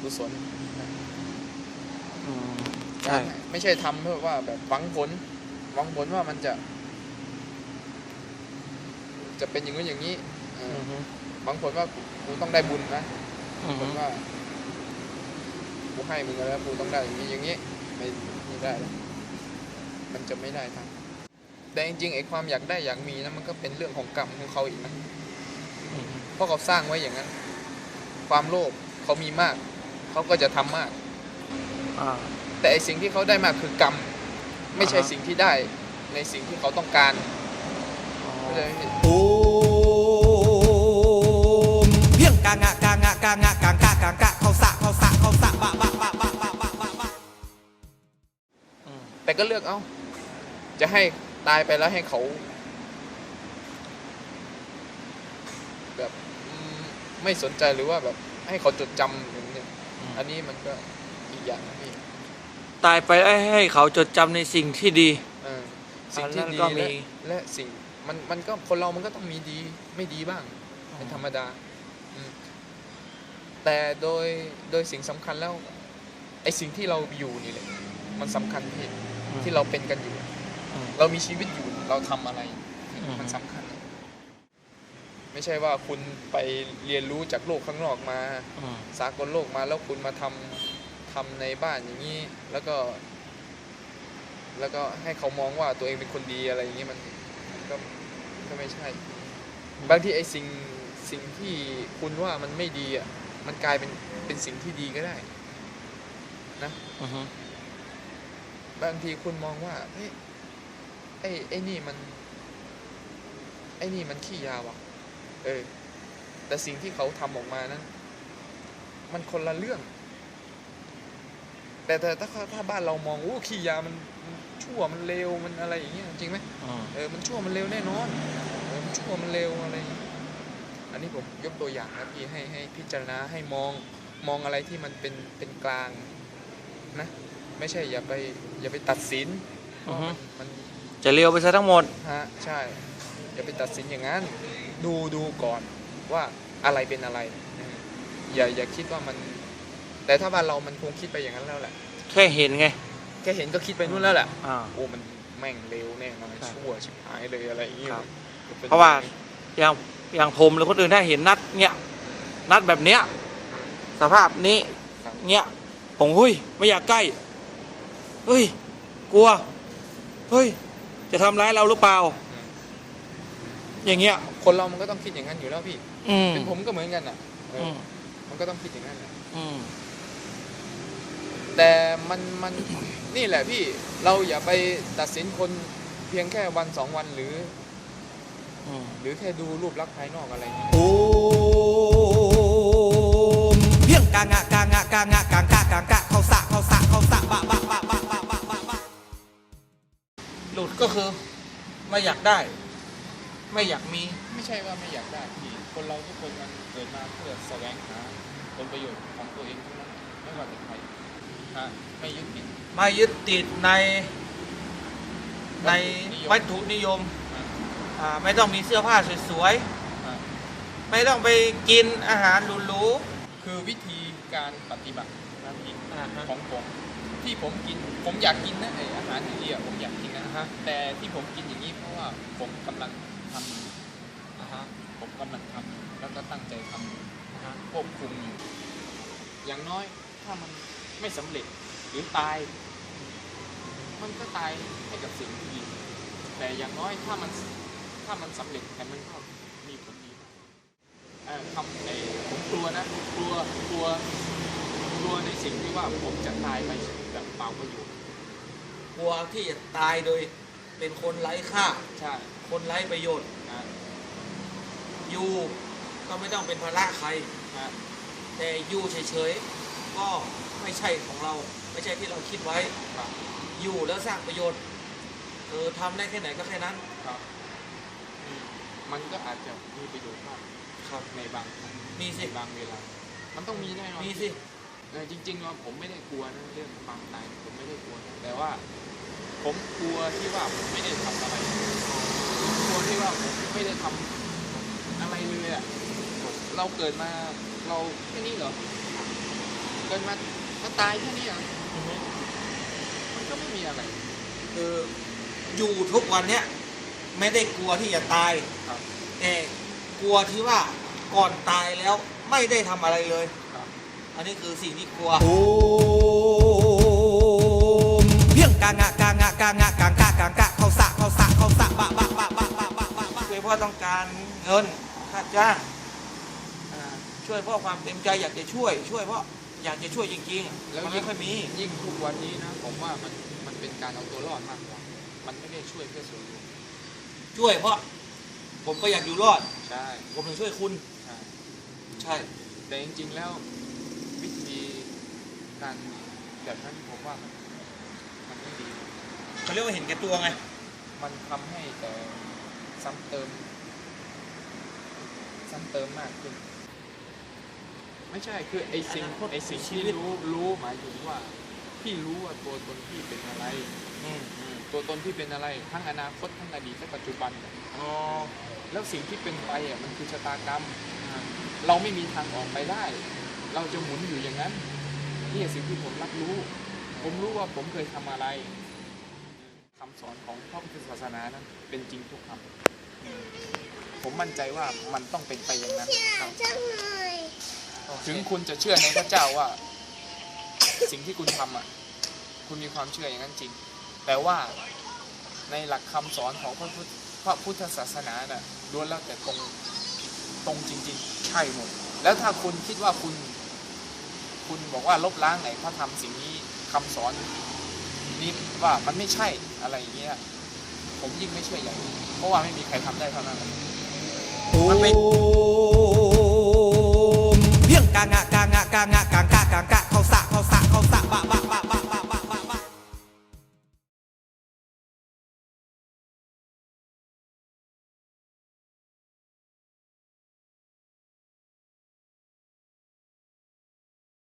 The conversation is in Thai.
กุศลนะใช่ไม่ใช่ทำเพื่อว่าแบบหวังผลว่ามันจะเป็นอย่างนู้นอย่างนี้หวังผลว่ากูต้องได้บุญนะหวังผลว่ากูให้มึงแล้วกูต้องได้อย่างนี้อย่างนี้ไม่ได้แล้วมันจะไม่ได้ครับแต่จริงๆไอ้ความอยากได้อยากมีนะมันก็เป็นเรื่องของกรรมของเขาอีกนะเพราะเขาสร้างไว้อย่างนั้นความโลภเขามีมากเขาก็จะทำมากแต่ไอ้สิ่งที่เขาได้มากคือกรรมไม่ใช่สิ่งที่ได้ในสิ่งที่เขาต้องการโอ้เพียงกางะกางะกางะกางกะกางกะเขาสะบะแต่ก็เลือกเอาจะให้ตายไปแล้วให้เขาแบบไม่สนใจหรือว่าแบบให้เขาจดจำอย่างนี้อันนี้มันก็อีกอย่างนะพี่ตายไปให้เขาจดจำในสิ่งที่ดีสิ่งที่ดีและสิ่งมันก็คนเรามันก็ต้องมีดีไม่ดีบ้างเป็นธรรมดาแต่โดยสิ่งสำคัญแล้วไอ้สิ่งที่เราอยู่นี่แหละมันสำคัญที่เราเป็นกันอยู่เรามีชีวิตอยู่เราทำอะไรมันสำคัญไม่ใช่ว่าคุณไปเรียนรู้จากโลกข้างนอกมาสากลโลกมาแล้วคุณมาทำในบ้านอย่างนี้แล้วก็ให้เขามองว่าตัวเองเป็นคนดีอะไรอย่างนี้มันก็ไม่ใช่บางทีไอ้สิ่งที่คุณว่ามันไม่ดีอ่ะมันกลายเป็นสิ่งที่ดีก็ได้นะบางทีคุณมองว่าเฮ้ยไอ้นี่มันขี้ยาว่ะแต่สิ่งที่เขาทำออกมานั้นมันคนละเรื่องแต่ถ้าบ้านเรามองโอ้ขี้ยามันชั่วมันเลวมันอะไรอย่างเงี้ยจริงไหมมันชั่วมันเลวแน่นอนมันชั่วมันเลวอะไรอันนี้ผมยกตัวอย่างนะพี่ให้พิจารณาให้มองอะไรที่มันเป็นกลางนะไม่ใช่อย่าไปตัดสินมันจะเลี้ยวไปซะทั้งหมดใช่อย่าไปตัดสินอย่างนั้นดูก่อนว่าอะไรเป็นอะไรอย่าคิดว่ามันแต่ถ้าบ้านเรามันคงคิดไปอย่างนั้นแล้วแหละแค่เห็นไงแค่เห็นก็คิดไปนู่นแล้วแหละโอ้มันแม่งเร็วแน่มันชั่วชิบหายเลยอะไรอย่างเงี้ยเพราะว่าอย่างผมหรือคนอื่นถ้าเห็นนัดแบบเนี้ยสภาพนี้เนี้ยผมไม่อยากใกล้กลัวจะทำร้ายเราหรือเปล่าอย่างเงี้ยคนเรามันก็ต้องคิดอย่างนั้นอยู่แล้วพี่เป็นผมก็เหมือนกันอ่ะมันก็ต้องคิดอย่างนั้นแต่มันนี่แหละพี่เราอย่าไปตัดสินคนเพียงแค่วัน2 วันหรือแค่ดูรูปลักษณ์ภายนอกอะไรโอ้เพียงกางะกางะกางะกางกะกางกะเขาสะบะหลุดก็คือไม่อยากได้ไม่อยากมีไม่ใช่ว่าไม่อยากได้พี่คนเราทุกคนมันเกิดมาเพื่อแสวงหาผลประโยชน์ของตัวเองทั้งนั้นไม่ว่าจะใครไม่ยึดติดในวัตถุนิยมไม่ต้องมีเสื้อผ้าสวยๆไม่ต้องไปกินอาหารหรูๆคือวิธีการปฏิบัติของผมที่ผมกินผมอยากกินนะไออาหารดีๆผมอยากกินนะแต่ที่ผมกินอย่างนี้เพราะว่าผมกำลังทำผมกำลังทำแล้วก็ตั้งใจทำควบคุมอยู่อย่างน้อยถ้ามันไม่สำเร็จหรือตายมันก็ตายให้กับสิ่งที่ดีแต่อย่างน้อยถ้ามันสำเร็จแต่มันก็มีผลดีทำในผมกลัวนะกลัวในสิ่งที่ว่าผมจะตายไปแบบเปล่าประโยชน์กลัวที่จะตายโดยเป็นคนไร้ค่าใช่คนไร้ประโยชน์อยู่ก็ไม่ต้องเป็นภาระใครแต่อยู่เฉยๆก็ไม่ใช่ของเราไม่ใช่ที่เราคิดไว้อยู่แล้วสร้างประโยชน์ทำได้แค่ไหนก็แค่นั้นมันก็อาจจะมีประโยชน์มากในบางมีสิบางเวลามันต้องมีแน่นอนมีสิจริงๆว่าผมไม่ได้กลัวนะเรื่องความตายผมไม่ได้กลัวแต่ว่าผมกลัวที่ว่าผมไม่ได้ทำอะไรกลัวที่ว่าผมไม่ได้ทำอะไรเลยอ่ะเราเกิดมาเราแค่นี้เหรอ เกิดมาก็ตายแค่นี้อ่ะมันก็ไม่มีอะไร คืออยู่ทุกวันเนี้ยไม่ได้กลัวที่จะตาย ครับ แต่กลัวที่ว่าก่อนตายแล้วไม่ได้ทำอะไรเลย ครับ อันนี้คือสิ่งที่กลัว โอมเพียงกางะกางะกางะกางกะกางกะเขาสะเขาสะเขาสะบะบะบะบะบะบะบะบะ ช่วยเพราะต้องการเงินค่าจ้างช่วยเพราะความเต็มใจอยากจะช่วยเพราะอยากจะช่วยจริงๆ แล้ว มันไม่ค่อยมี ยิ่งทุกวันนี้นะผมว่ามันเป็นการเอาตัวรอดมากกว่ามันไม่ได้ช่วยเพื่อส่วนรวม ช่วยเพราะผมก็อยากอยู่รอด ใช่ ผมถึงช่วยคุณ ใช่ ใช่ แต่จริงๆแล้ววิธีการแบบนั้นผมว่ามันไม่ดี เขาเรียกว่าเห็นแก่ตัวไง มันทำให้แต่ซ้ำเติมมากขึ้น ไม่ใช่คือไอ้สิ่งที่รู้หมายถึงว่าพี่รู้ว่าตัวตนพี่เป็นอะไร ตัวตนพี่เป็นอะไรทั้งอนาคตทั้งอดีตและปัจจุบันเนี่ย อ๋อ แล้วสิ่งที่เป็นไปอ่ะมันคือชะตากรรม เราไม่มีทางออกไปได้ เราจะหมุนอยู่อย่างนั้นนี่สิ่งที่ผมรับรู้ ผมรู้ว่าผมเคยทำอะไรคำสอนของพระพุทธศาสนานั้นเป็นจริงทุกคำผมมั่นใจว่ามันต้องเป็นไปอย่างนั้นครับถึงคุณจะเชื่อในพระเจ้าว่า สิ่งที่คุณทำอ่ะคุณมีความเชื่ออย่างนั้นจริง แต่ว่าในหลักคำสอนของพระพุทธศาสนาน่ะล้วนแล้วแต่ตรงจริงๆใช่หมดแล้วถ้าคุณคิดว่าคุณบอกว่าลบล้างไหนพระธรรมสิ่งนี้คำสอนนี้ว่ามันไม่ใช่อะไรอย่างเงี้ยผมยิ่งไม่เชื่ออย่างนี้เพราะว่าไม่มีใครทำได้เท่านั้น โอ